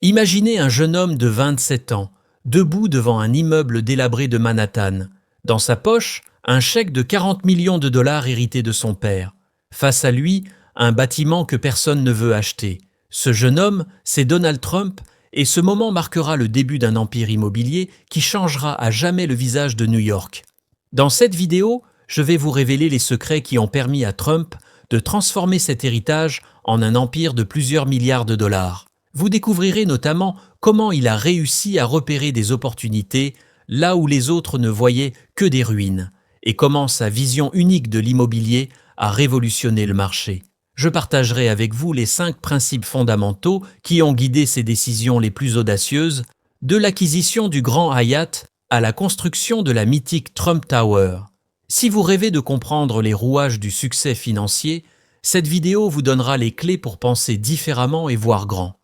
Imaginez un jeune homme de 27 ans, debout devant un immeuble délabré de Manhattan. Dans sa poche, un chèque de 40 millions de dollars hérité de son père. Face à lui, un bâtiment que personne ne veut acheter. Ce jeune homme, c'est Donald Trump, et ce moment marquera le début d'un empire immobilier qui changera à jamais le visage de New York. Dans cette vidéo, je vais vous révéler les secrets qui ont permis à Trump de transformer cet héritage en un empire de plusieurs milliards de dollars. Vous découvrirez notamment comment il a réussi à repérer des opportunités là où les autres ne voyaient que des ruines, et comment sa vision unique de l'immobilier a révolutionné le marché. Je partagerai avec vous les 5 principes fondamentaux qui ont guidé ses décisions les plus audacieuses, de l'acquisition du Grand Hyatt à la construction de la mythique Trump Tower. Si vous rêvez de comprendre les rouages du succès financier, cette vidéo vous donnera les clés pour penser différemment et voir grand.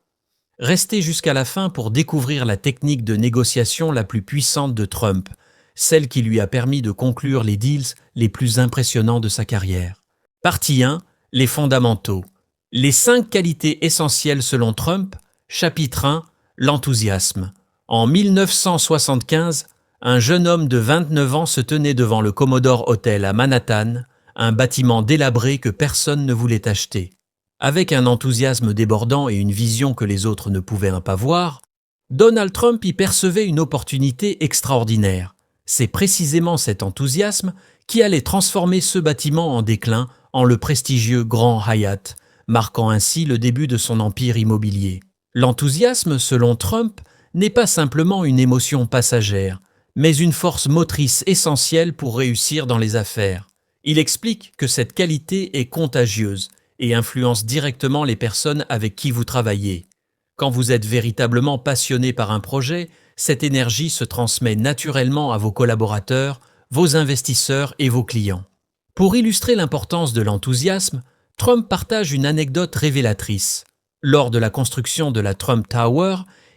Restez jusqu'à la fin pour découvrir la technique de négociation la plus puissante de Trump, celle qui lui a permis de conclure les deals les plus impressionnants de sa carrière. Partie 1. Les fondamentaux. Les 5 qualités essentielles selon Trump. Chapitre 1. L'enthousiasme. En 1975, un jeune homme de 29 ans se tenait devant le Commodore Hotel à Manhattan, un bâtiment délabré que personne ne voulait acheter. Avec un enthousiasme débordant et une vision que les autres ne pouvaient pas voir, Donald Trump y percevait une opportunité extraordinaire. C'est précisément cet enthousiasme qui allait transformer ce bâtiment en déclin en le prestigieux Grand Hyatt, marquant ainsi le début de son empire immobilier. L'enthousiasme, selon Trump, n'est pas simplement une émotion passagère, mais une force motrice essentielle pour réussir dans les affaires. Il explique que cette qualité est contagieuse et influence directement les personnes avec qui vous travaillez. Quand vous êtes véritablement passionné par un projet, cette énergie se transmet naturellement à vos collaborateurs, vos investisseurs et vos clients. Pour illustrer l'importance de l'enthousiasme, Trump partage une anecdote révélatrice. Lors de la construction de la Trump Tower,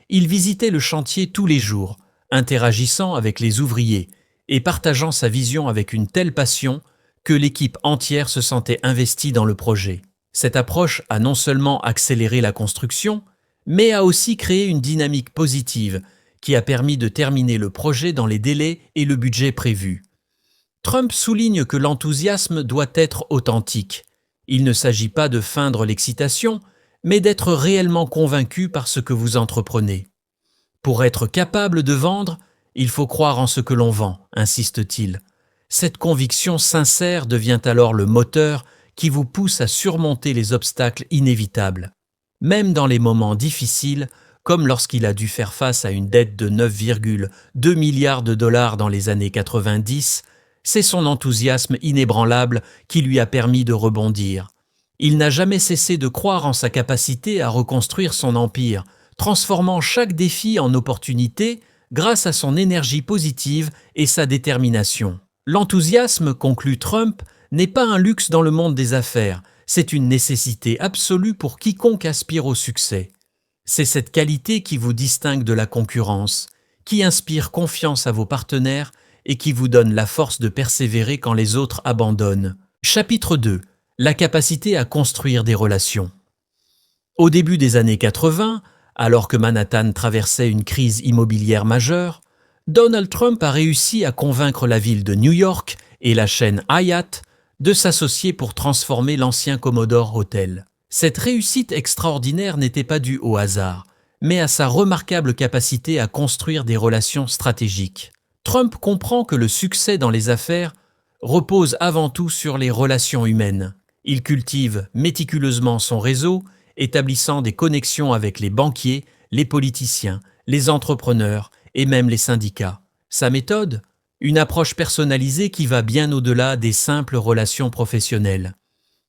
il visitait le chantier tous les jours, interagissant avec les ouvriers et partageant sa vision avec une telle passion que l'équipe entière se sentait investie dans le projet. Cette approche a non seulement accéléré la construction, mais a aussi créé une dynamique positive qui a permis de terminer le projet dans les délais et le budget prévus. Trump souligne que l'enthousiasme doit être authentique. Il ne s'agit pas de feindre l'excitation, mais d'être réellement convaincu par ce que vous entreprenez. Pour être capable de vendre, il faut croire en ce que l'on vend, insiste-t-il. Cette conviction sincère devient alors le moteur qui vous pousse à surmonter les obstacles inévitables. Même dans les moments difficiles, comme lorsqu'il a dû faire face à une dette de 9,2 milliards de dollars dans les années 90, c'est son enthousiasme inébranlable qui lui a permis de rebondir. Il n'a jamais cessé de croire en sa capacité à reconstruire son empire, transformant chaque défi en opportunité grâce à son énergie positive et sa détermination. L'enthousiasme, conclut Trump, n'est pas un luxe dans le monde des affaires, c'est une nécessité absolue pour quiconque aspire au succès. C'est cette qualité qui vous distingue de la concurrence, qui inspire confiance à vos partenaires et qui vous donne la force de persévérer quand les autres abandonnent. Chapitre 2. La capacité à construire des relations. Au début des années 80, alors que Manhattan traversait une crise immobilière majeure, Donald Trump a réussi à convaincre la ville de New York et la chaîne Hyatt de s'associer pour transformer l'ancien Commodore Hotel. Cette réussite extraordinaire n'était pas due au hasard, mais à sa remarquable capacité à construire des relations stratégiques. Trump comprend que le succès dans les affaires repose avant tout sur les relations humaines. Il cultive méticuleusement son réseau, établissant des connexions avec les banquiers, les politiciens, les entrepreneurs et même les syndicats. Sa méthode ? Une approche personnalisée qui va bien au-delà des simples relations professionnelles.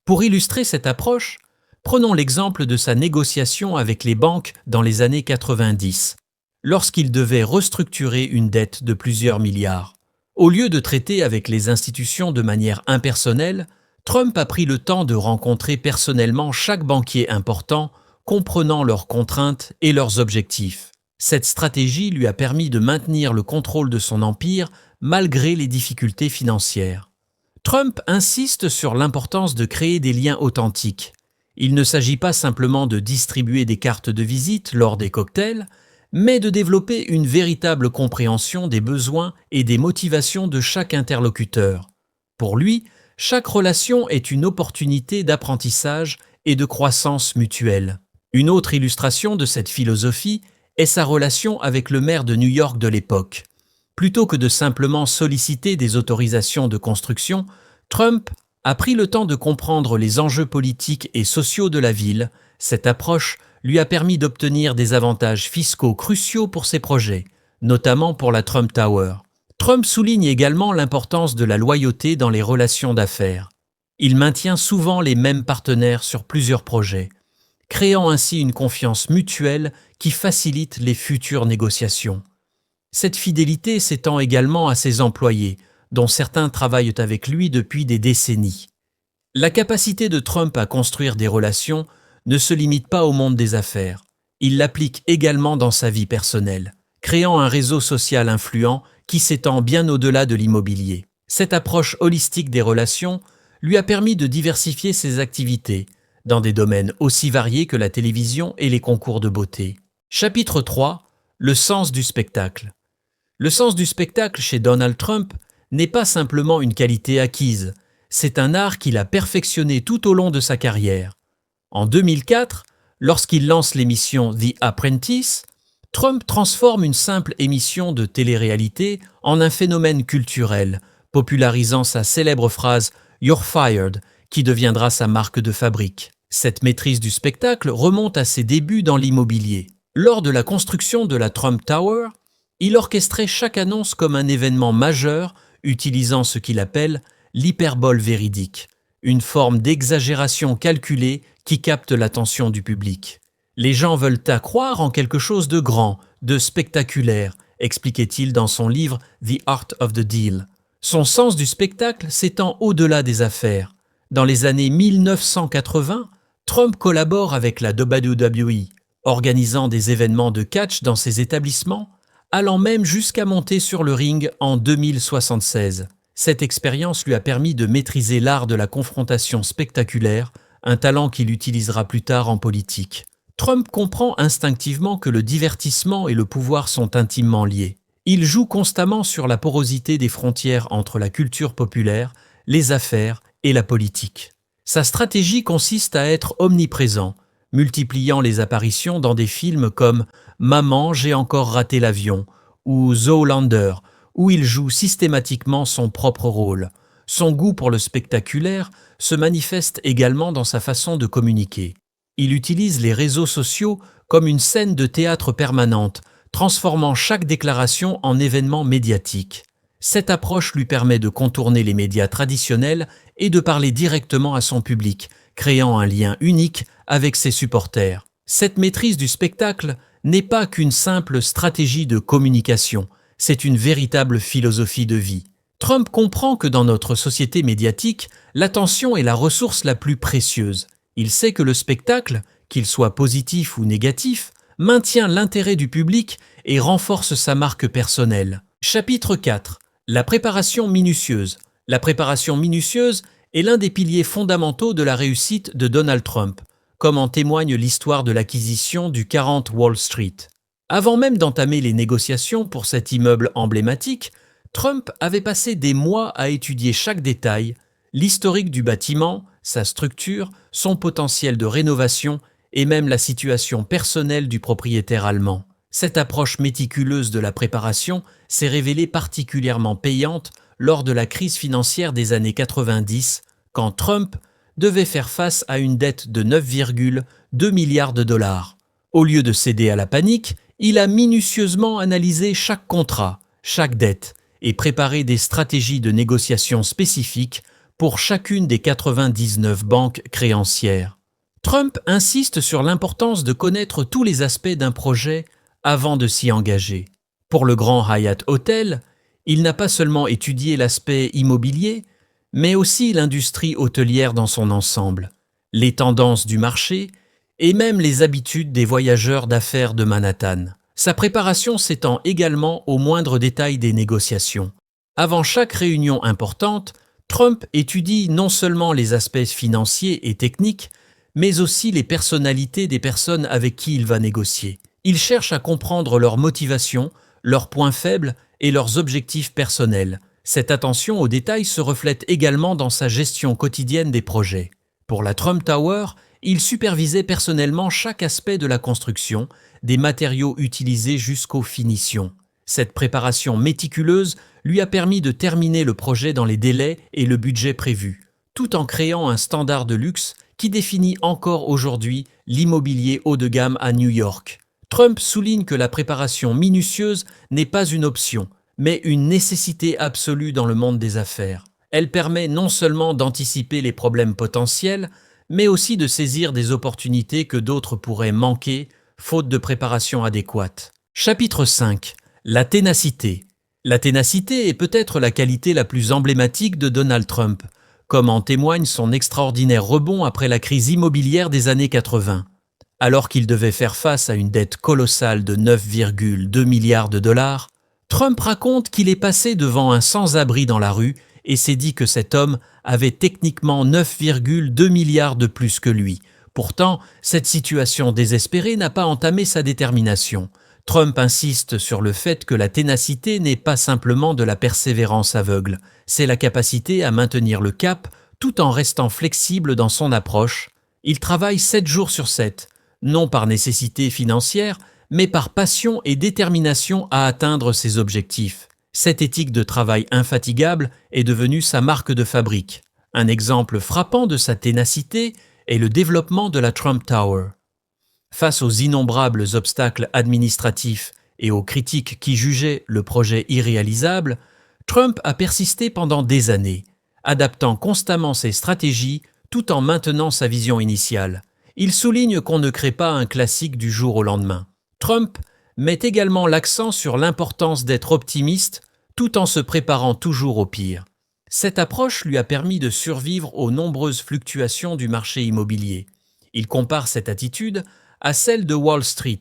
Pour illustrer cette approche, prenons l'exemple de sa négociation avec les banques dans les années 90, lorsqu'il devait restructurer une dette de plusieurs milliards. Au lieu de traiter avec les institutions de manière impersonnelle, Trump a pris le temps de rencontrer personnellement chaque banquier important, comprenant leurs contraintes et leurs objectifs. Cette stratégie lui a permis de maintenir le contrôle de son empire malgré les difficultés financières. Trump insiste sur l'importance de créer des liens authentiques. Il ne s'agit pas simplement de distribuer des cartes de visite lors des cocktails, mais de développer une véritable compréhension des besoins et des motivations de chaque interlocuteur. Pour lui, chaque relation est une opportunité d'apprentissage et de croissance mutuelle. Une autre illustration de cette philosophie est sa relation avec le maire de New York de l'époque. Plutôt que de simplement solliciter des autorisations de construction, Trump a pris le temps de comprendre les enjeux politiques et sociaux de la ville. Cette approche lui a permis d'obtenir des avantages fiscaux cruciaux pour ses projets, notamment pour la Trump Tower. Trump souligne également l'importance de la loyauté dans les relations d'affaires. Il maintient souvent les mêmes partenaires sur plusieurs projets, créant ainsi une confiance mutuelle qui facilite les futures négociations. Cette fidélité s'étend également à ses employés, dont certains travaillent avec lui depuis des décennies. La capacité de Trump à construire des relations ne se limite pas au monde des affaires. Il l'applique également dans sa vie personnelle, créant un réseau social influent qui s'étend bien au-delà de l'immobilier. Cette approche holistique des relations lui a permis de diversifier ses activités dans des domaines aussi variés que la télévision et les concours de beauté. Chapitre 3. Le sens du spectacle. Le sens du spectacle chez Donald Trump n'est pas simplement une qualité acquise, c'est un art qu'il a perfectionné tout au long de sa carrière. En 2004, lorsqu'il lance l'émission The Apprentice, Trump transforme une simple émission de télé-réalité en un phénomène culturel, popularisant sa célèbre phrase « You're fired », qui deviendra sa marque de fabrique. Cette maîtrise du spectacle remonte à ses débuts dans l'immobilier. Lors de la construction de la Trump Tower, il orchestrait chaque annonce comme un événement majeur, utilisant ce qu'il appelle l'hyperbole véridique, une forme d'exagération calculée qui capte l'attention du public. Les gens veulent à croire en quelque chose de grand, de spectaculaire, expliquait-il dans son livre The Art of the Deal. Son sens du spectacle s'étend au-delà des affaires. Dans les années 1980, Trump collabore avec la WWE, organisant des événements de catch dans ses établissements, allant même jusqu'à monter sur le ring en 2076. Cette expérience lui a permis de maîtriser l'art de la confrontation spectaculaire, un talent qu'il utilisera plus tard en politique. Trump comprend instinctivement que le divertissement et le pouvoir sont intimement liés. Il joue constamment sur la porosité des frontières entre la culture populaire, les affaires et la politique. Sa stratégie consiste à être omniprésent, multipliant les apparitions dans des films comme « Maman, j'ai encore raté l'avion » ou « Zoolander », où il joue systématiquement son propre rôle. Son goût pour le spectaculaire se manifeste également dans sa façon de communiquer. Il utilise les réseaux sociaux comme une scène de théâtre permanente, transformant chaque déclaration en événement médiatique. Cette approche lui permet de contourner les médias traditionnels et de parler directement à son public, créant un lien unique avec ses supporters. Cette maîtrise du spectacle n'est pas qu'une simple stratégie de communication, c'est une véritable philosophie de vie. Trump comprend que dans notre société médiatique, l'attention est la ressource la plus précieuse. Il sait que le spectacle, qu'il soit positif ou négatif, maintient l'intérêt du public et renforce sa marque personnelle. Chapitre 4. La préparation minutieuse. La préparation minutieuse est l'un des piliers fondamentaux de la réussite de Donald Trump, comme en témoigne l'histoire de l'acquisition du 40 Wall Street. Avant même d'entamer les négociations pour cet immeuble emblématique, Trump avait passé des mois à étudier chaque détail, l'historique du bâtiment, sa structure, son potentiel de rénovation et même la situation personnelle du propriétaire allemand. Cette approche méticuleuse de la préparation s'est révélée particulièrement payante lors de la crise financière des années 90, quand Trump devait faire face à une dette de 9,2 milliards de dollars. Au lieu de céder à la panique, il a minutieusement analysé chaque contrat, chaque dette, et préparé des stratégies de négociation spécifiques pour chacune des 99 banques créancières. Trump insiste sur l'importance de connaître tous les aspects d'un projet avant de s'y engager. Pour le grand Hyatt Hotel, il n'a pas seulement étudié l'aspect immobilier, mais aussi l'industrie hôtelière dans son ensemble, les tendances du marché et même les habitudes des voyageurs d'affaires de Manhattan. Sa préparation s'étend également aux moindres détails des négociations. Avant chaque réunion importante, Trump étudie non seulement les aspects financiers et techniques, mais aussi les personnalités des personnes avec qui il va négocier. Il cherche à comprendre leurs motivations, leurs points faibles et leurs objectifs personnels. Cette attention aux détails se reflète également dans sa gestion quotidienne des projets. Pour la Trump Tower, il supervisait personnellement chaque aspect de la construction, des matériaux utilisés jusqu'aux finitions. Cette préparation méticuleuse lui a permis de terminer le projet dans les délais et le budget prévus, tout en créant un standard de luxe qui définit encore aujourd'hui l'immobilier haut de gamme à New York. Trump souligne que la préparation minutieuse n'est pas une option, mais une nécessité absolue dans le monde des affaires. Elle permet non seulement d'anticiper les problèmes potentiels, mais aussi de saisir des opportunités que d'autres pourraient manquer, faute de préparation adéquate. Chapitre 5. La ténacité. La ténacité est peut-être la qualité la plus emblématique de Donald Trump, comme en témoigne son extraordinaire rebond après la crise immobilière des années 80. Alors qu'il devait faire face à une dette colossale de 9,2 milliards de dollars, Trump raconte qu'il est passé devant un sans-abri dans la rue et s'est dit que cet homme avait techniquement 9,2 milliards de plus que lui. Pourtant, cette situation désespérée n'a pas entamé sa détermination. Trump insiste sur le fait que la ténacité n'est pas simplement de la persévérance aveugle, c'est la capacité à maintenir le cap tout en restant flexible dans son approche. Il travaille 7 jours sur 7, non par nécessité financière, mais par passion et détermination à atteindre ses objectifs. Cette éthique de travail infatigable est devenue sa marque de fabrique. Un exemple frappant de sa ténacité est le développement de la Trump Tower. Face aux innombrables obstacles administratifs et aux critiques qui jugeaient le projet irréalisable, Trump a persisté pendant des années, adaptant constamment ses stratégies tout en maintenant sa vision initiale. Il souligne qu'on ne crée pas un classique du jour au lendemain. Trump met également l'accent sur l'importance d'être optimiste tout en se préparant toujours au pire. Cette approche lui a permis de survivre aux nombreuses fluctuations du marché immobilier. Il compare cette attitude à celle de Wall Street.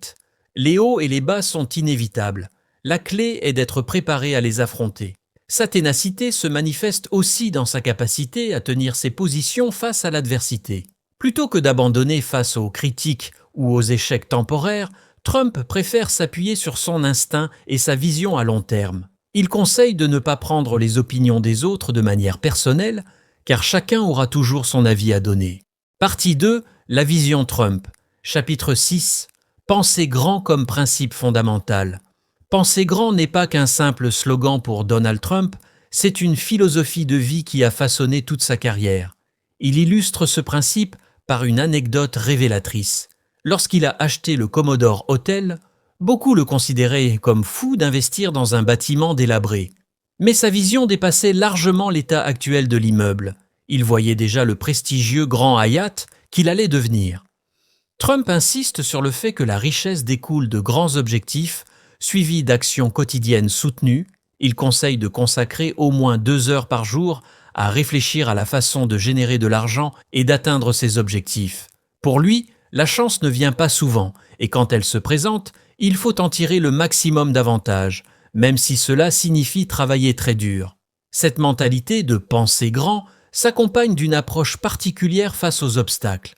Les hauts et les bas sont inévitables. La clé est d'être préparé à les affronter. Sa ténacité se manifeste aussi dans sa capacité à tenir ses positions face à l'adversité. Plutôt que d'abandonner face aux critiques ou aux échecs temporaires, Trump préfère s'appuyer sur son instinct et sa vision à long terme. Il conseille de ne pas prendre les opinions des autres de manière personnelle, car chacun aura toujours son avis à donner. Partie 2. La vision Trump. Chapitre 6. Penser grand comme principe fondamental. Penser grand n'est pas qu'un simple slogan pour Donald Trump, c'est une philosophie de vie qui a façonné toute sa carrière. Il illustre ce principe par une anecdote révélatrice. Lorsqu'il a acheté le Commodore Hotel, beaucoup le considéraient comme fou d'investir dans un bâtiment délabré. Mais sa vision dépassait largement l'état actuel de l'immeuble. Il voyait déjà le prestigieux Grand Hyatt qu'il allait devenir. Trump insiste sur le fait que la richesse découle de grands objectifs, suivis d'actions quotidiennes soutenues. Il conseille de consacrer au moins 2 heures par jour à réfléchir à la façon de générer de l'argent et d'atteindre ses objectifs. Pour lui, la chance ne vient pas souvent, et quand elle se présente, il faut en tirer le maximum d'avantages, même si cela signifie travailler très dur. Cette mentalité de penser grand s'accompagne d'une approche particulière face aux obstacles.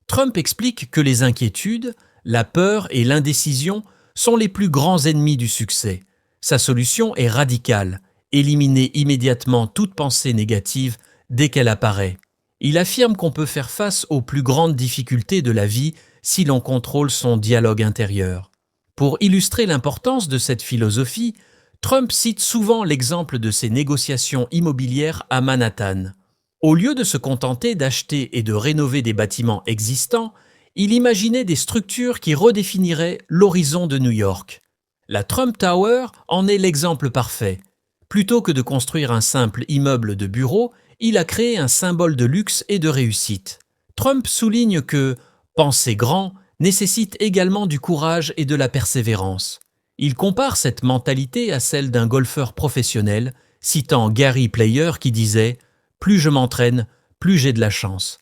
Trump explique que les inquiétudes, la peur et l'indécision sont les plus grands ennemis du succès. Sa solution est radicale, éliminer immédiatement toute pensée négative dès qu'elle apparaît. Il affirme qu'on peut faire face aux plus grandes difficultés de la vie si l'on contrôle son dialogue intérieur. Pour illustrer l'importance de cette philosophie, Trump cite souvent l'exemple de ses négociations immobilières à Manhattan. Au lieu de se contenter d'acheter et de rénover des bâtiments existants, il imaginait des structures qui redéfiniraient l'horizon de New York. La Trump Tower en est l'exemple parfait. Plutôt que de construire un simple immeuble de bureaux, il a créé un symbole de luxe et de réussite. Trump souligne que penser grand nécessite également du courage et de la persévérance. Il compare cette mentalité à celle d'un golfeur professionnel, citant Gary Player qui disait « Plus je m'entraîne, plus j'ai de la chance ».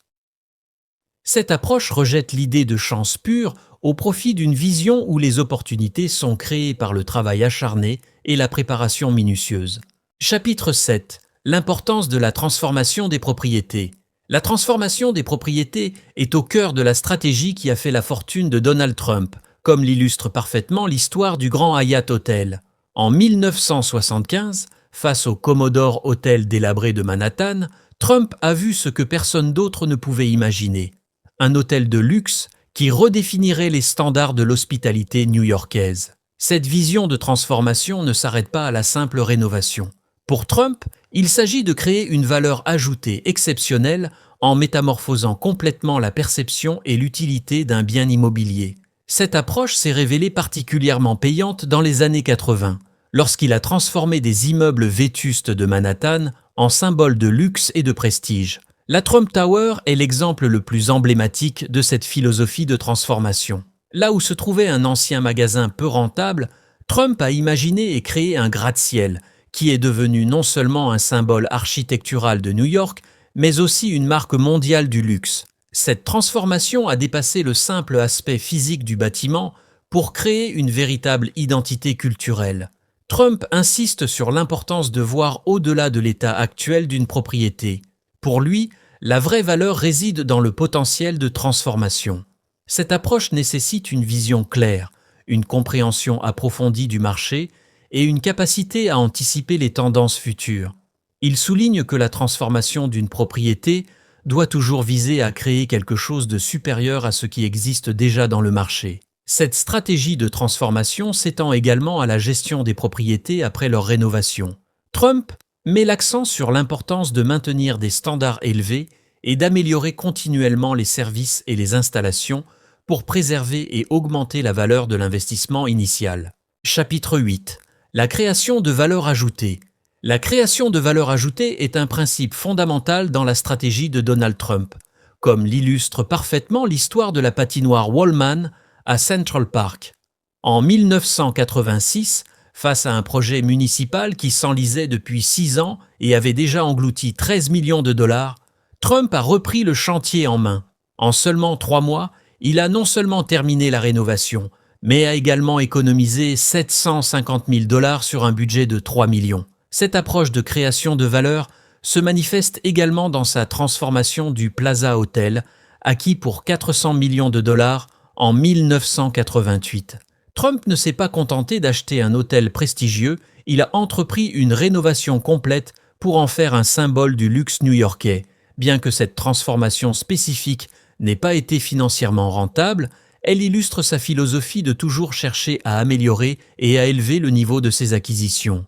Cette approche rejette l'idée de chance pure au profit d'une vision où les opportunités sont créées par le travail acharné et la préparation minutieuse. Chapitre 7. L'importance de la transformation des propriétés. La transformation des propriétés est au cœur de la stratégie qui a fait la fortune de Donald Trump, comme l'illustre parfaitement l'histoire du Grand Hyatt Hotel. En 1975, face au Commodore Hotel délabré de Manhattan, Trump a vu ce que personne d'autre ne pouvait imaginer. Un hôtel de luxe qui redéfinirait les standards de l'hospitalité new-yorkaise. Cette vision de transformation ne s'arrête pas à la simple rénovation. Pour Trump, il s'agit de créer une valeur ajoutée exceptionnelle en métamorphosant complètement la perception et l'utilité d'un bien immobilier. Cette approche s'est révélée particulièrement payante dans les années 80, lorsqu'il a transformé des immeubles vétustes de Manhattan en symboles de luxe et de prestige. La Trump Tower est l'exemple le plus emblématique de cette philosophie de transformation. Là où se trouvait un ancien magasin peu rentable, Trump a imaginé et créé un gratte-ciel qui est devenu non seulement un symbole architectural de New York, mais aussi une marque mondiale du luxe. Cette transformation a dépassé le simple aspect physique du bâtiment pour créer une véritable identité culturelle. Trump insiste sur l'importance de voir au-delà de l'état actuel d'une propriété. Pour lui, la vraie valeur réside dans le potentiel de transformation. Cette approche nécessite une vision claire, une compréhension approfondie du marché et une capacité à anticiper les tendances futures. Il souligne que la transformation d'une propriété doit toujours viser à créer quelque chose de supérieur à ce qui existe déjà dans le marché. Cette stratégie de transformation s'étend également à la gestion des propriétés après leur rénovation. Trump met l'accent sur l'importance de maintenir des standards élevés et d'améliorer continuellement les services et les installations pour préserver et augmenter la valeur de l'investissement initial. Chapitre 8. La création de valeur ajoutée. La création de valeur ajoutée est un principe fondamental dans la stratégie de Donald Trump, comme l'illustre parfaitement l'histoire de la patinoire Wallman à Central Park. En 1986, face à un projet municipal qui s'enlisait depuis 6 ans et avait déjà englouti 13 millions de dollars, Trump a repris le chantier en main. En seulement 3 mois, il a non seulement terminé la rénovation, mais a également économisé 750 000 dollars sur un budget de 3 millions. Cette approche de création de valeur se manifeste également dans sa transformation du Plaza Hotel, acquis pour 400 millions de dollars en 1988. Trump ne s'est pas contenté d'acheter un hôtel prestigieux, il a entrepris une rénovation complète pour en faire un symbole du luxe new-yorkais. Bien que cette transformation spécifique n'ait pas été financièrement rentable, elle illustre sa philosophie de toujours chercher à améliorer et à élever le niveau de ses acquisitions.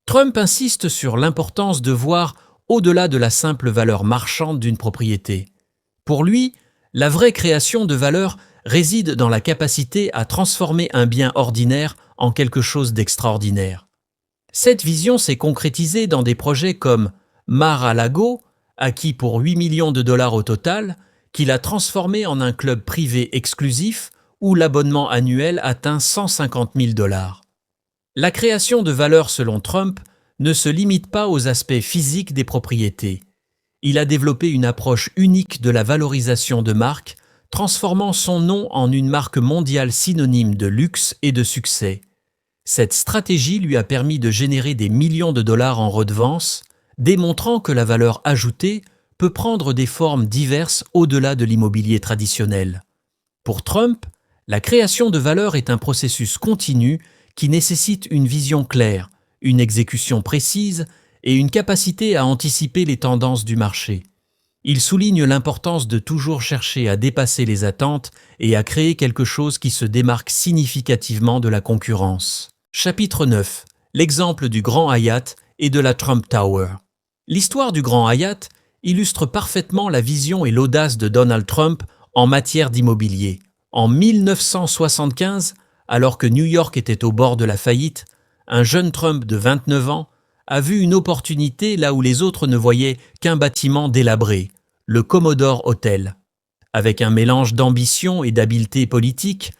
Trump insiste sur l'importance de voir au-delà de la simple valeur marchande d'une propriété. Pour lui, la vraie création de valeur réside dans la capacité à transformer un bien ordinaire en quelque chose d'extraordinaire. Cette vision s'est concrétisée dans des projets comme Mar-a-Lago, acquis pour 8 millions de dollars au total, qu'il a transformé en un club privé exclusif où l'abonnement annuel atteint 150 000 dollars. La création de valeur selon Trump ne se limite pas aux aspects physiques des propriétés. Il a développé une approche unique de la valorisation de marque, transformant son nom en une marque mondiale synonyme de luxe et de succès. Cette stratégie lui a permis de générer des millions de dollars en redevances, démontrant que la valeur ajoutée peut prendre des formes diverses au-delà de l'immobilier traditionnel. Pour Trump, la création de valeur est un processus continu qui nécessite une vision claire, une exécution précise et une capacité à anticiper les tendances du marché. Il souligne l'importance de toujours chercher à dépasser les attentes et à créer quelque chose qui se démarque significativement de la concurrence. Chapitre 9. L'exemple du Grand Hyatt et de la Trump Tower. L'histoire du Grand Hyatt illustre parfaitement la vision et l'audace de Donald Trump en matière d'immobilier. En 1975, alors que New York était au bord de la faillite, un jeune Trump de 29 ans a vu une opportunité là où les autres ne voyaient qu'un bâtiment délabré, le Commodore Hotel. Avec un mélange d'ambition et d'habileté politique,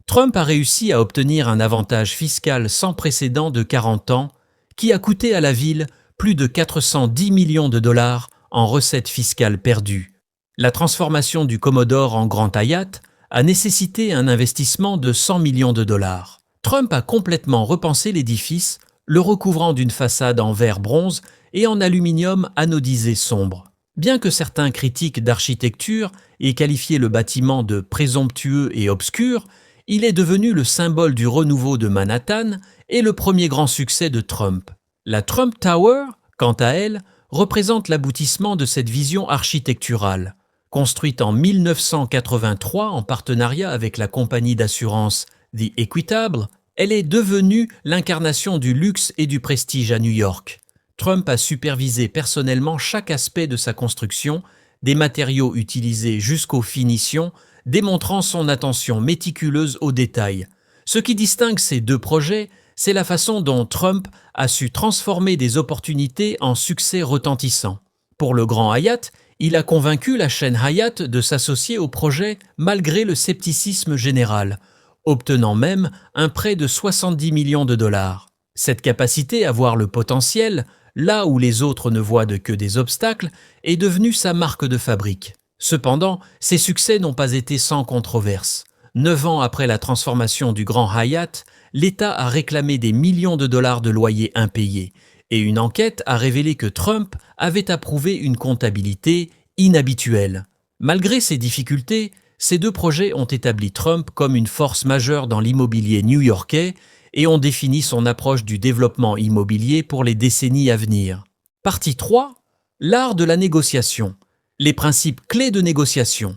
Trump a réussi à obtenir un avantage fiscal sans précédent de 40 ans qui a coûté à la ville plus de 410 millions de dollars en recettes fiscales perdues. La transformation du Commodore en Grand Hyatt a nécessité un investissement de 100 millions de dollars. Trump a complètement repensé l'édifice, le recouvrant d'une façade en verre bronze et en aluminium anodisé sombre. Bien que certains critiques d'architecture aient qualifié le bâtiment de présomptueux et obscur, il est devenu le symbole du renouveau de Manhattan et le premier grand succès de Trump. La Trump Tower, quant à elle, représente l'aboutissement de cette vision architecturale. Construite en 1983 en partenariat avec la compagnie d'assurance The Equitable, elle est devenue l'incarnation du luxe et du prestige à New York. Trump a supervisé personnellement chaque aspect de sa construction, des matériaux utilisés jusqu'aux finitions, démontrant son attention méticuleuse aux détails. Ce qui distingue ces deux projets, c'est la façon dont Trump a su transformer des opportunités en succès retentissants. Pour le Grand Hyatt, il a convaincu la chaîne Hyatt de s'associer au projet malgré le scepticisme général, obtenant même un prêt de 70 millions de dollars. Cette capacité à voir le potentiel, là où les autres ne voient que des obstacles, est devenue sa marque de fabrique. Cependant, ses succès n'ont pas été sans controverse. 9 ans après la transformation du Grand Hyatt, l'État a réclamé des millions de dollars de loyers impayés, et une enquête a révélé que Trump avait approuvé une comptabilité inhabituelle. Malgré ces difficultés, ces deux projets ont établi Trump comme une force majeure dans l'immobilier new-yorkais et ont défini son approche du développement immobilier pour les décennies à venir. Partie 3. L'art de la négociation. Les principes clés de négociation.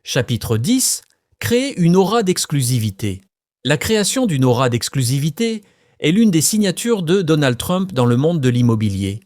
Chapitre 10. Créer une aura d'exclusivité. La création d'une aura d'exclusivité est l'une des signatures de Donald Trump dans le monde de l'immobilier.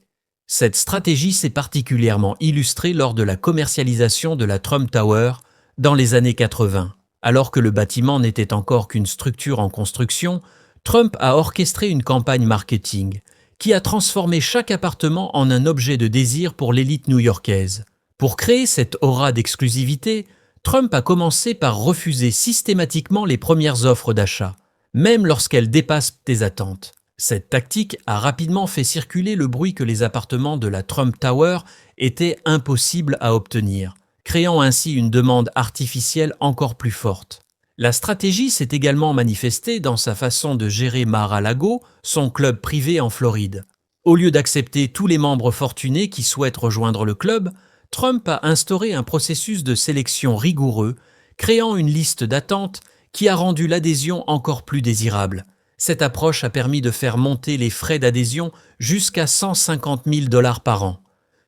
Cette stratégie s'est particulièrement illustrée lors de la commercialisation de la Trump Tower dans les années 80. Alors que le bâtiment n'était encore qu'une structure en construction, Trump a orchestré une campagne marketing qui a transformé chaque appartement en un objet de désir pour l'élite new-yorkaise. Pour créer cette aura d'exclusivité, Trump a commencé par refuser systématiquement les premières offres d'achat, même lorsqu'elles dépassent tes attentes. Cette tactique a rapidement fait circuler le bruit que les appartements de la Trump Tower étaient impossibles à obtenir, créant ainsi une demande artificielle encore plus forte. La stratégie s'est également manifestée dans sa façon de gérer Mar-a-Lago, son club privé en Floride. Au lieu d'accepter tous les membres fortunés qui souhaitent rejoindre le club, Trump a instauré un processus de sélection rigoureux, créant une liste d'attente qui a rendu l'adhésion encore plus désirable. Cette approche a permis de faire monter les frais d'adhésion jusqu'à 150 000 $ par an.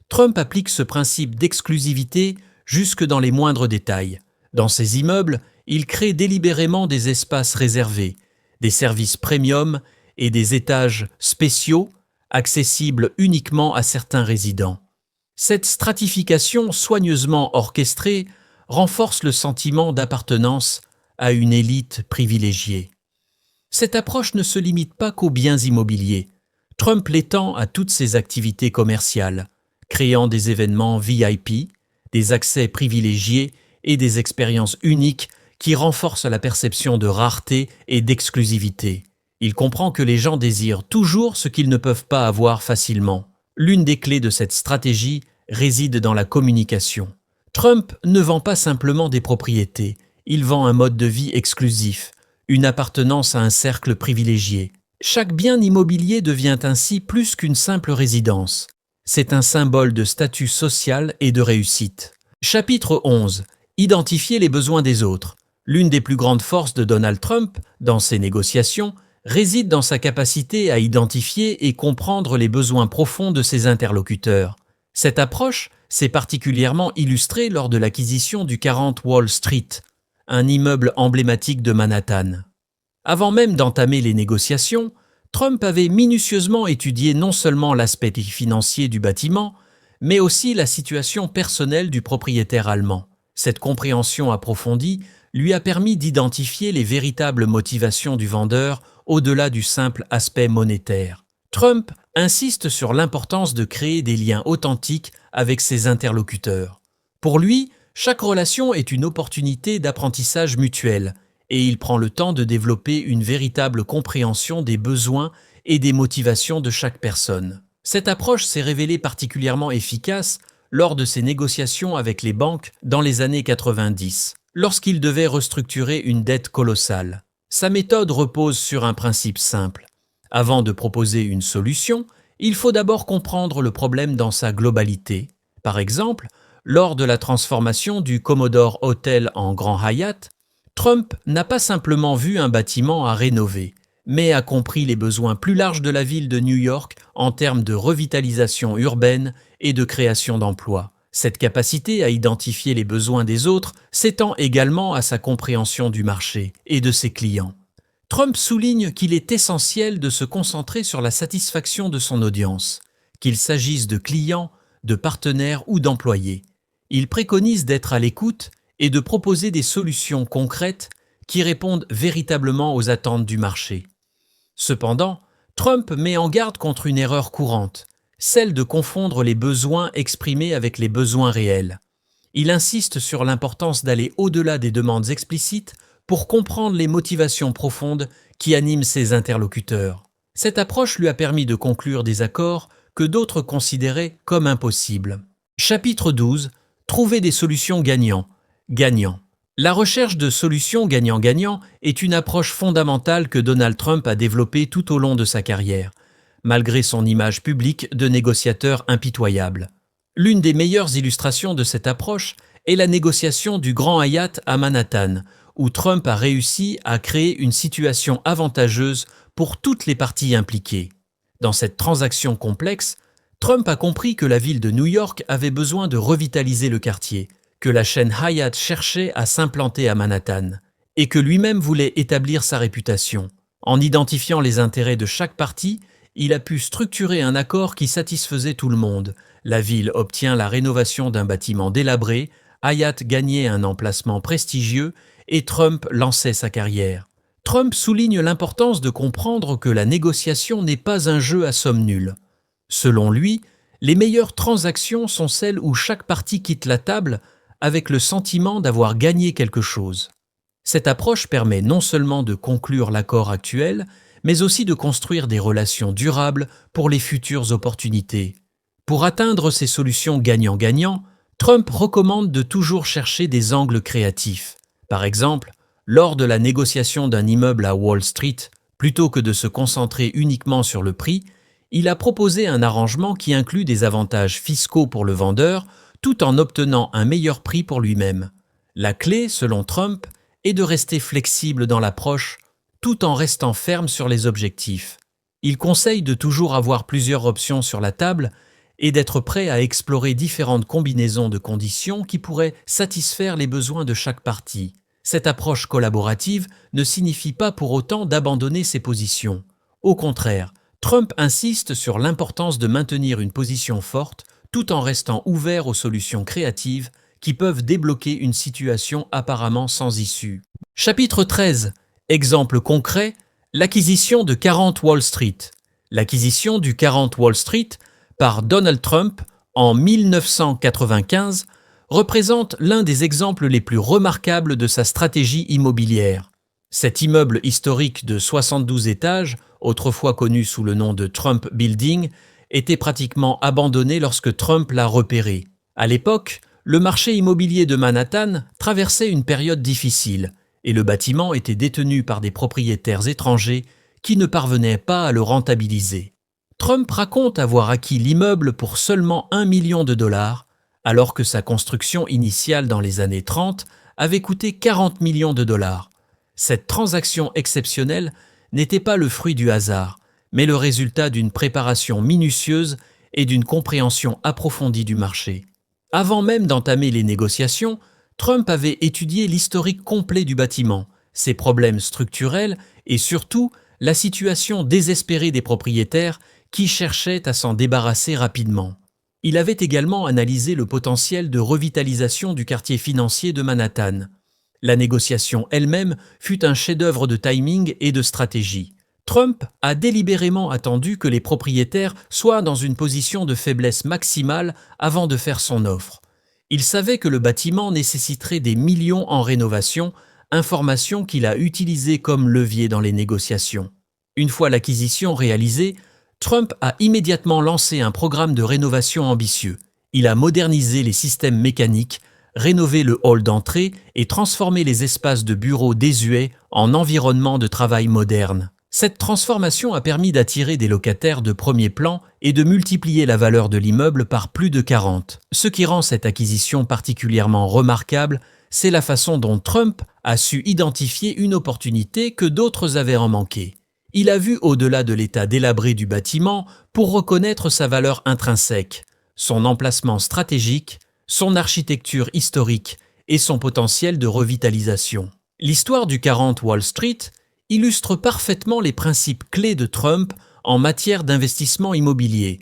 Trump applique ce principe d'exclusivité jusque dans les moindres détails. Dans ses immeubles, il crée délibérément des espaces réservés, des services premium et des étages spéciaux, accessibles uniquement à certains résidents. Cette stratification soigneusement orchestrée renforce le sentiment d'appartenance à une élite privilégiée. Cette approche ne se limite pas qu'aux biens immobiliers. Trump l'étend à toutes ses activités commerciales, créant des événements VIP, des accès privilégiés et des expériences uniques qui renforcent la perception de rareté et d'exclusivité. Il comprend que les gens désirent toujours ce qu'ils ne peuvent pas avoir facilement. L'une des clés de cette stratégie réside dans la communication. Trump ne vend pas simplement des propriétés, il vend un mode de vie exclusif, une appartenance à un cercle privilégié. Chaque bien immobilier devient ainsi plus qu'une simple résidence. C'est un symbole de statut social et de réussite. Chapitre 11. Identifier les besoins des autres. L'une des plus grandes forces de Donald Trump, dans ses négociations, réside dans sa capacité à identifier et comprendre les besoins profonds de ses interlocuteurs. Cette approche s'est particulièrement illustrée lors de l'acquisition du 40 Wall Street, un immeuble emblématique de Manhattan. Avant même d'entamer les négociations, Trump avait minutieusement étudié non seulement l'aspect financier du bâtiment, mais aussi la situation personnelle du propriétaire allemand. Cette compréhension approfondie lui a permis d'identifier les véritables motivations du vendeur au-delà du simple aspect monétaire. Trump insiste sur l'importance de créer des liens authentiques avec ses interlocuteurs. Pour lui, chaque relation est une opportunité d'apprentissage mutuel et il prend le temps de développer une véritable compréhension des besoins et des motivations de chaque personne. Cette approche s'est révélée particulièrement efficace lors de ses négociations avec les banques dans les années 90, lorsqu'il devait restructurer une dette colossale. Sa méthode repose sur un principe simple. Avant de proposer une solution, il faut d'abord comprendre le problème dans sa globalité, Par exemple, lors de la transformation du Commodore Hotel en Grand Hyatt, Trump n'a pas simplement vu un bâtiment à rénover, mais a compris les besoins plus larges de la ville de New York en termes de revitalisation urbaine et de création d'emplois. Cette capacité à identifier les besoins des autres s'étend également à sa compréhension du marché et de ses clients. Trump souligne qu'il est essentiel de se concentrer sur la satisfaction de son audience, qu'il s'agisse de clients, de partenaires ou d'employés. Il préconise d'être à l'écoute et de proposer des solutions concrètes qui répondent véritablement aux attentes du marché. Cependant, Trump met en garde contre une erreur courante, celle de confondre les besoins exprimés avec les besoins réels. Il insiste sur l'importance d'aller au-delà des demandes explicites pour comprendre les motivations profondes qui animent ses interlocuteurs. Cette approche lui a permis de conclure des accords que d'autres considéraient comme impossibles. Chapitre 12. Trouver des solutions gagnant. La recherche de solutions gagnant-gagnant est une approche fondamentale que Donald Trump a développée tout au long de sa carrière, malgré son image publique de négociateur impitoyable. L'une des meilleures illustrations de cette approche est la négociation du Grand Hyatt à Manhattan, où Trump a réussi à créer une situation avantageuse pour toutes les parties impliquées. Dans cette transaction complexe, Trump a compris que la ville de New York avait besoin de revitaliser le quartier, que la chaîne Hyatt cherchait à s'implanter à Manhattan, et que lui-même voulait établir sa réputation. En identifiant les intérêts de chaque partie, il a pu structurer un accord qui satisfaisait tout le monde. La ville obtient la rénovation d'un bâtiment délabré, Hyatt gagnait un emplacement prestigieux et Trump lançait sa carrière. Trump souligne l'importance de comprendre que la négociation n'est pas un jeu à somme nulle. Selon lui, les meilleures transactions sont celles où chaque partie quitte la table avec le sentiment d'avoir gagné quelque chose. Cette approche permet non seulement de conclure l'accord actuel, mais aussi de construire des relations durables pour les futures opportunités. Pour atteindre ces solutions gagnant-gagnant, Trump recommande de toujours chercher des angles créatifs. Par exemple, lors de la négociation d'un immeuble à Wall Street, plutôt que de se concentrer uniquement sur le prix, il a proposé un arrangement qui inclut des avantages fiscaux pour le vendeur, tout en obtenant un meilleur prix pour lui-même. La clé, selon Trump, est de rester flexible dans l'approche, tout en restant ferme sur les objectifs. Il conseille de toujours avoir plusieurs options sur la table et d'être prêt à explorer différentes combinaisons de conditions qui pourraient satisfaire les besoins de chaque partie. Cette approche collaborative ne signifie pas pour autant d'abandonner ses positions. Au contraire, Trump insiste sur l'importance de maintenir une position forte tout en restant ouvert aux solutions créatives qui peuvent débloquer une situation apparemment sans issue. Chapitre 13. Exemple concret, l'acquisition de 40 Wall Street. L'acquisition du 40 Wall Street par Donald Trump en 1995 représente l'un des exemples les plus remarquables de sa stratégie immobilière. Cet immeuble historique de 72 étages, autrefois connu sous le nom de Trump Building, était pratiquement abandonné lorsque Trump l'a repéré. À l'époque, le marché immobilier de Manhattan traversait une période difficile et le bâtiment était détenu par des propriétaires étrangers qui ne parvenaient pas à le rentabiliser. Trump raconte avoir acquis l'immeuble pour seulement $1 million, alors que sa construction initiale dans les années 30 avait coûté $40 millions. Cette transaction exceptionnelle n'était pas le fruit du hasard, mais le résultat d'une préparation minutieuse et d'une compréhension approfondie du marché. Avant même d'entamer les négociations, Trump avait étudié l'historique complet du bâtiment, ses problèmes structurels et surtout la situation désespérée des propriétaires qui cherchaient à s'en débarrasser rapidement. Il avait également analysé le potentiel de revitalisation du quartier financier de Manhattan. La négociation elle-même fut un chef-d'œuvre de timing et de stratégie. Trump a délibérément attendu que les propriétaires soient dans une position de faiblesse maximale avant de faire son offre. Il savait que le bâtiment nécessiterait des millions en rénovation, information qu'il a utilisée comme levier dans les négociations. Une fois l'acquisition réalisée, Trump a immédiatement lancé un programme de rénovation ambitieux. Il a modernisé les systèmes mécaniques, rénové le hall d'entrée et transformé les espaces de bureaux désuets en environnements de travail modernes. Cette transformation a permis d'attirer des locataires de premier plan et de multiplier la valeur de l'immeuble par plus de 40. Ce qui rend cette acquisition particulièrement remarquable, c'est la façon dont Trump a su identifier une opportunité que d'autres avaient en manqué. Il a vu au-delà de l'état délabré du bâtiment pour reconnaître sa valeur intrinsèque, son emplacement stratégique, son architecture historique et son potentiel de revitalisation. L'histoire du 40 Wall Street illustre parfaitement les principes clés de Trump en matière d'investissement immobilier.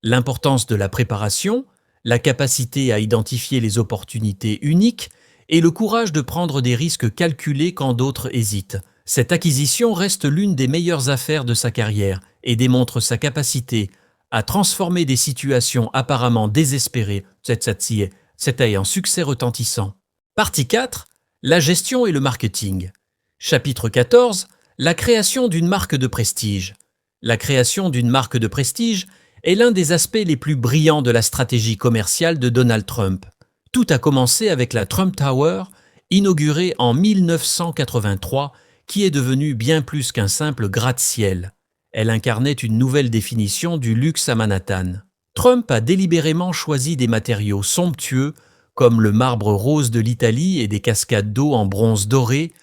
L'importance de la préparation, la capacité à identifier les opportunités uniques et le courage de prendre des risques calculés quand d'autres hésitent. Cette acquisition reste l'une des meilleures affaires de sa carrière et démontre sa capacité à transformer des situations apparemment désespérées en succès retentissant. Partie 4. La gestion et le marketing. Chapitre 14. La création d'une marque de prestige. La création d'une marque de prestige est l'un des aspects les plus brillants de la stratégie commerciale de Donald Trump. Tout a commencé avec la Trump Tower, inaugurée en 1983, qui est devenue bien plus qu'un simple gratte-ciel. Elle incarnait une nouvelle définition du luxe à Manhattan. Trump a délibérément choisi des matériaux somptueux, comme le marbre rose de l'Italie et des cascades d'eau en bronze doré,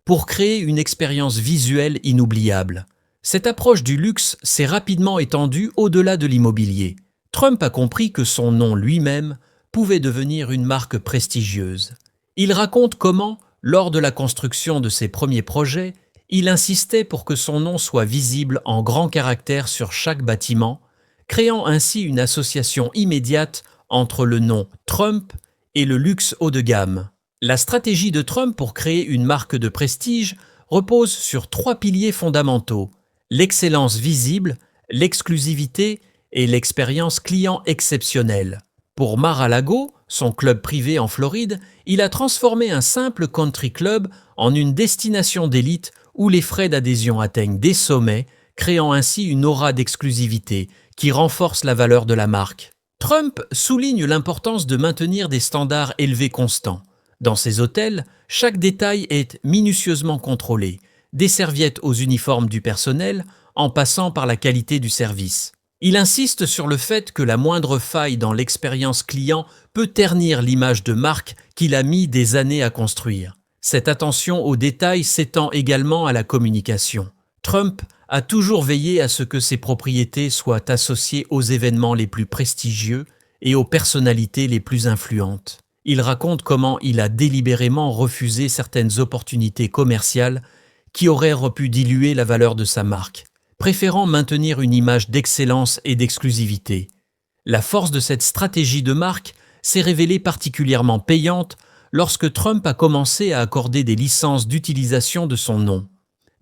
pour créer une expérience visuelle inoubliable. Cette approche du luxe s'est rapidement étendue au-delà de l'immobilier. Trump a compris que son nom lui-même pouvait devenir une marque prestigieuse. Il raconte comment, lors de la construction de ses premiers projets, il insistait pour que son nom soit visible en grands caractères sur chaque bâtiment, créant ainsi une association immédiate entre le nom Trump et le luxe haut de gamme. La stratégie de Trump pour créer une marque de prestige repose sur 3 piliers fondamentaux: l'excellence visible, l'exclusivité et l'expérience client exceptionnelle. Pour Mar-a-Lago, son club privé en Floride, il a transformé un simple country club en une destination d'élite où les frais d'adhésion atteignent des sommets, créant ainsi une aura d'exclusivité qui renforce la valeur de la marque. Trump souligne l'importance de maintenir des standards élevés constants. Dans ses hôtels, chaque détail est minutieusement contrôlé, des serviettes aux uniformes du personnel en passant par la qualité du service. Il insiste sur le fait que la moindre faille dans l'expérience client peut ternir l'image de marque qu'il a mis des années à construire. Cette attention aux détails s'étend également à la communication. Trump a toujours veillé à ce que ses propriétés soient associées aux événements les plus prestigieux et aux personnalités les plus influentes. Il raconte comment il a délibérément refusé certaines opportunités commerciales qui auraient pu diluer la valeur de sa marque, préférant maintenir une image d'excellence et d'exclusivité. La force de cette stratégie de marque s'est révélée particulièrement payante lorsque Trump a commencé à accorder des licences d'utilisation de son nom.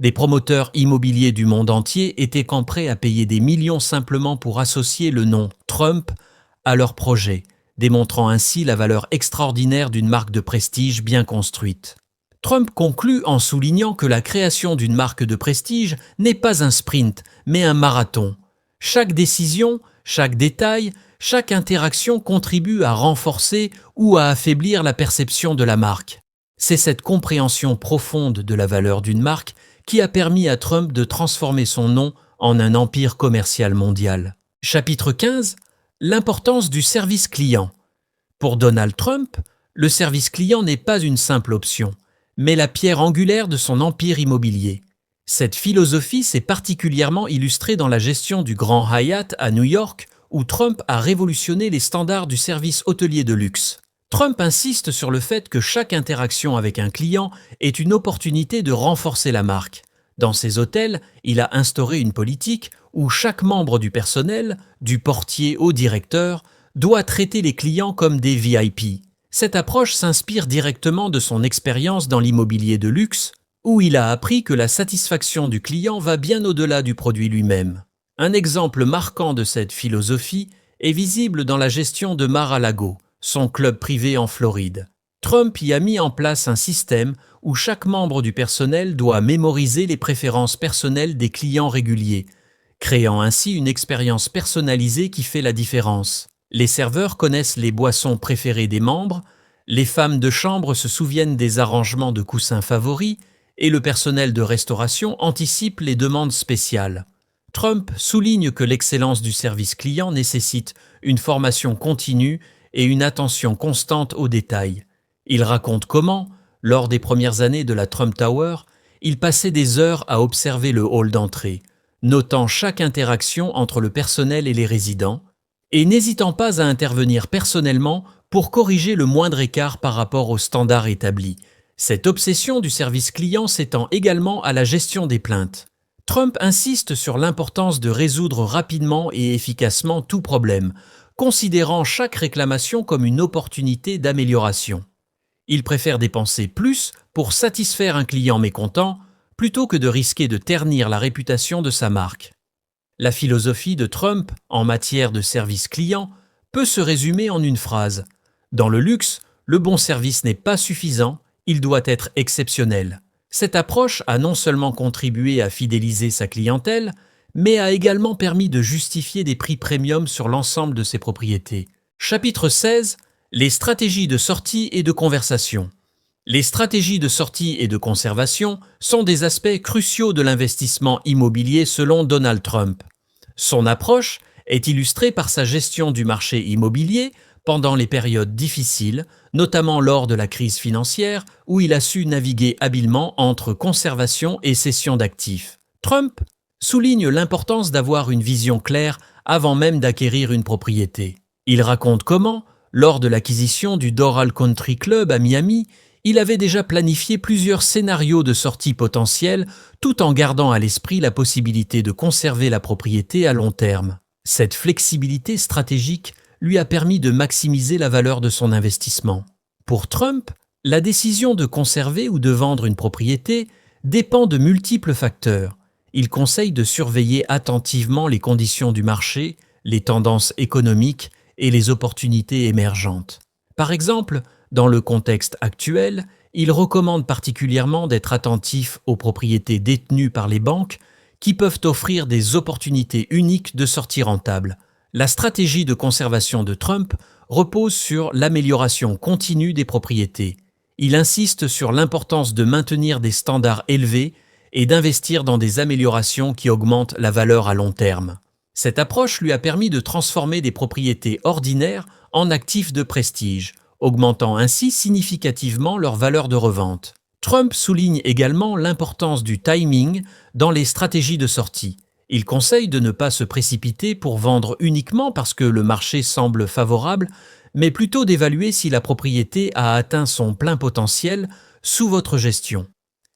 Des promoteurs immobiliers du monde entier étaient prêts à payer des millions simplement pour associer le nom Trump à leur projet, démontrant ainsi la valeur extraordinaire d'une marque de prestige bien construite. Trump conclut en soulignant que la création d'une marque de prestige n'est pas un sprint, mais un marathon. Chaque décision, chaque détail, chaque interaction contribue à renforcer ou à affaiblir la perception de la marque. C'est cette compréhension profonde de la valeur d'une marque qui a permis à Trump de transformer son nom en un empire commercial mondial. Chapitre 15. L'importance du service client. Pour Donald Trump, le service client n'est pas une simple option, mais la pierre angulaire de son empire immobilier. Cette philosophie s'est particulièrement illustrée dans la gestion du Grand Hyatt à New York, où Trump a révolutionné les standards du service hôtelier de luxe. Trump insiste sur le fait que chaque interaction avec un client est une opportunité de renforcer la marque. Dans ses hôtels, il a instauré une politique où chaque membre du personnel, du portier au directeur, doit traiter les clients comme des VIP. Cette approche s'inspire directement de son expérience dans l'immobilier de luxe, où il a appris que la satisfaction du client va bien au-delà du produit lui-même. Un exemple marquant de cette philosophie est visible dans la gestion de Mar-a-Lago, son club privé en Floride. Trump y a mis en place un système où chaque membre du personnel doit mémoriser les préférences personnelles des clients réguliers, créant ainsi une expérience personnalisée qui fait la différence. Les serveurs connaissent les boissons préférées des membres, les femmes de chambre se souviennent des arrangements de coussins favoris, et le personnel de restauration anticipe les demandes spéciales. Trump souligne que l'excellence du service client nécessite une formation continue et une attention constante aux détails. Il raconte comment, lors des premières années de la Trump Tower, il passait des heures à observer le hall d'entrée, notant chaque interaction entre le personnel et les résidents, et n'hésitant pas à intervenir personnellement pour corriger le moindre écart par rapport aux standards établis. Cette obsession du service client s'étend également à la gestion des plaintes. Trump insiste sur l'importance de résoudre rapidement et efficacement tout problème, considérant chaque réclamation comme une opportunité d'amélioration. Il préfère dépenser plus pour satisfaire un client mécontent plutôt que de risquer de ternir la réputation de sa marque. La philosophie de Trump en matière de service client peut se résumer en une phrase. Dans le luxe, le bon service n'est pas suffisant, il doit être exceptionnel. Cette approche a non seulement contribué à fidéliser sa clientèle, mais a également permis de justifier des prix premium sur l'ensemble de ses propriétés. Chapitre 16. Les stratégies de sortie et de conservation. Les stratégies de sortie et de conservation sont des aspects cruciaux de l'investissement immobilier selon Donald Trump. Son approche est illustrée par sa gestion du marché immobilier pendant les périodes difficiles, notamment lors de la crise financière où il a su naviguer habilement entre conservation et cession d'actifs. Trump souligne l'importance d'avoir une vision claire avant même d'acquérir une propriété. Il raconte comment, lors de l'acquisition du Doral Country Club à Miami, il avait déjà planifié plusieurs scénarios de sortie potentiels tout en gardant à l'esprit la possibilité de conserver la propriété à long terme. Cette flexibilité stratégique lui a permis de maximiser la valeur de son investissement. Pour Trump, la décision de conserver ou de vendre une propriété dépend de multiples facteurs. Il conseille de surveiller attentivement les conditions du marché, les tendances économiques et les opportunités émergentes. Par exemple, dans le contexte actuel, il recommande particulièrement d'être attentif aux propriétés détenues par les banques qui peuvent offrir des opportunités uniques de sortie rentable. La stratégie de conservation de Trump repose sur l'amélioration continue des propriétés. Il insiste sur l'importance de maintenir des standards élevés et d'investir dans des améliorations qui augmentent la valeur à long terme. Cette approche lui a permis de transformer des propriétés ordinaires en actifs de prestige, augmentant ainsi significativement leur valeur de revente. Trump souligne également l'importance du timing dans les stratégies de sortie. Il conseille de ne pas se précipiter pour vendre uniquement parce que le marché semble favorable, mais plutôt d'évaluer si la propriété a atteint son plein potentiel sous votre gestion.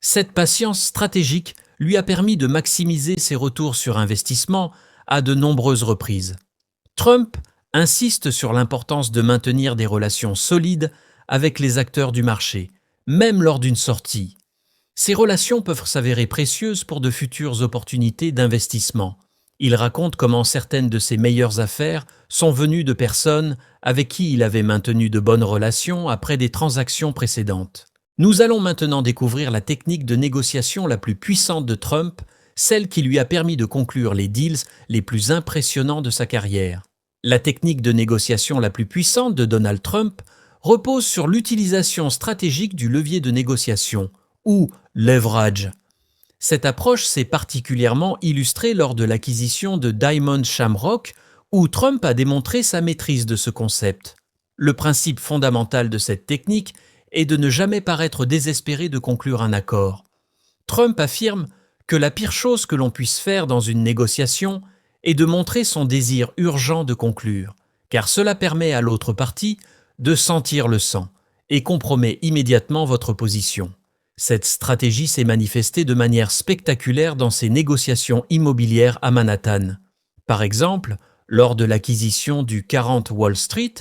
Cette patience stratégique lui a permis de maximiser ses retours sur investissement à de nombreuses reprises. Trump insiste sur l'importance de maintenir des relations solides avec les acteurs du marché, même lors d'une sortie. Ces relations peuvent s'avérer précieuses pour de futures opportunités d'investissement. Il raconte comment certaines de ses meilleures affaires sont venues de personnes avec qui il avait maintenu de bonnes relations après des transactions précédentes. Nous allons maintenant découvrir la technique de négociation la plus puissante de Trump, celle qui lui a permis de conclure les deals les plus impressionnants de sa carrière. La technique de négociation la plus puissante de Donald Trump repose sur l'utilisation stratégique du levier de négociation, ou leverage. Cette approche s'est particulièrement illustrée lors de l'acquisition de Diamond Shamrock, où Trump a démontré sa maîtrise de ce concept. Le principe fondamental de cette technique est de ne jamais paraître désespéré de conclure un accord. Trump affirme que la pire chose que l'on puisse faire dans une négociation est de montrer son désir urgent de conclure, car cela permet à l'autre partie de sentir le sang et compromet immédiatement votre position. Cette stratégie s'est manifestée de manière spectaculaire dans ses négociations immobilières à Manhattan. Par exemple, lors de l'acquisition du 40 Wall Street,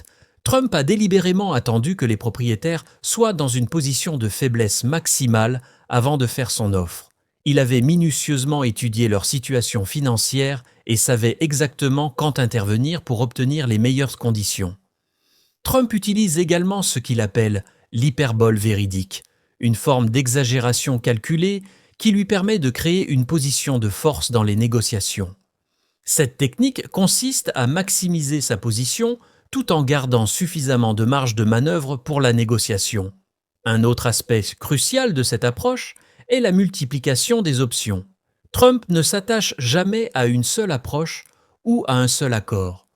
Trump a délibérément attendu que les propriétaires soient dans une position de faiblesse maximale avant de faire son offre. Il avait minutieusement étudié leur situation financière et savait exactement quand intervenir pour obtenir les meilleures conditions. Trump utilise également ce qu'il appelle l'hyperbole véridique, une forme d'exagération calculée qui lui permet de créer une position de force dans les négociations. Cette technique consiste à maximiser sa position tout en gardant suffisamment de marge de manœuvre pour la négociation. Un autre aspect crucial de cette approche est la multiplication des options. Trump ne s'attache jamais à une seule approche ou à un seul accord.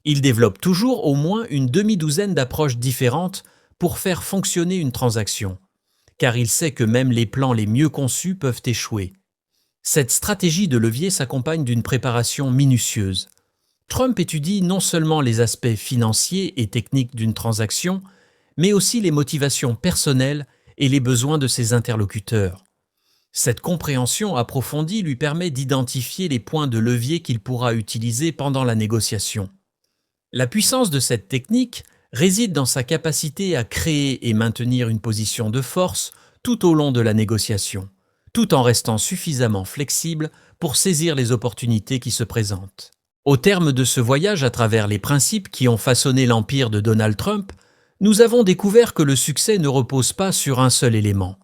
Il développe toujours au moins une demi-douzaine d'approches différentes pour faire fonctionner une transaction, car il sait que même les plans les mieux conçus peuvent échouer. Cette stratégie de levier s'accompagne d'une préparation minutieuse. Trump étudie non seulement les aspects financiers et techniques d'une transaction, mais aussi les motivations personnelles et les besoins de ses interlocuteurs. Cette compréhension approfondie lui permet d'identifier les points de levier qu'il pourra utiliser pendant la négociation. La puissance de cette technique réside dans sa capacité à créer et maintenir une position de force tout au long de la négociation, tout en restant suffisamment flexible pour saisir les opportunités qui se présentent. Au terme de ce voyage à travers les principes qui ont façonné l'empire de Donald Trump, nous avons découvert que le succès ne repose pas sur un seul élément,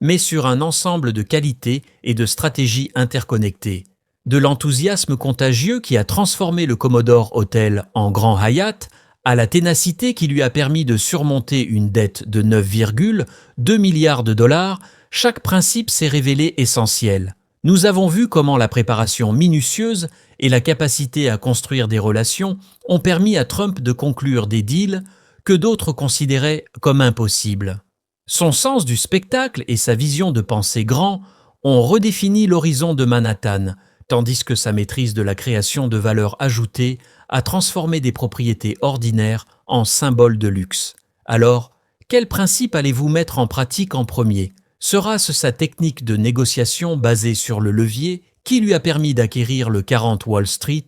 mais sur un ensemble de qualités et de stratégies interconnectées. De l'enthousiasme contagieux qui a transformé le Commodore Hotel en Grand Hyatt, à la ténacité qui lui a permis de surmonter une dette de 9,2 milliards de dollars, chaque principe s'est révélé essentiel. Nous avons vu comment la préparation minutieuse et la capacité à construire des relations ont permis à Trump de conclure des deals que d'autres considéraient comme impossibles. Son sens du spectacle et sa vision de penser grand ont redéfini l'horizon de Manhattan, tandis que sa maîtrise de la création de valeur ajoutée a transformé des propriétés ordinaires en symboles de luxe. Alors, quel principe allez-vous mettre en pratique en premier ? Sera-ce sa technique de négociation basée sur le levier qui lui a permis d'acquérir le 40 Wall Street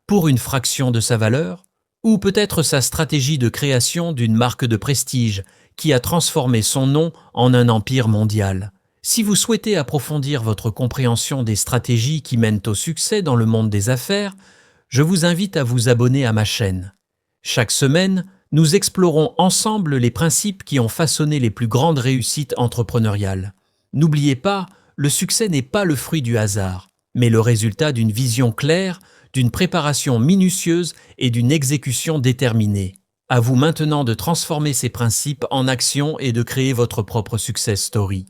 pour une fraction de sa valeur ? Ou peut-être sa stratégie de création d'une marque de prestige qui a transformé son nom en un empire mondial ? Si vous souhaitez approfondir votre compréhension des stratégies qui mènent au succès dans le monde des affaires, je vous invite à vous abonner à ma chaîne. Chaque semaine, nous explorons ensemble les principes qui ont façonné les plus grandes réussites entrepreneuriales. N'oubliez pas, le succès n'est pas le fruit du hasard, mais le résultat d'une vision claire, d'une préparation minutieuse et d'une exécution déterminée. À vous maintenant de transformer ces principes en action et de créer votre propre success story.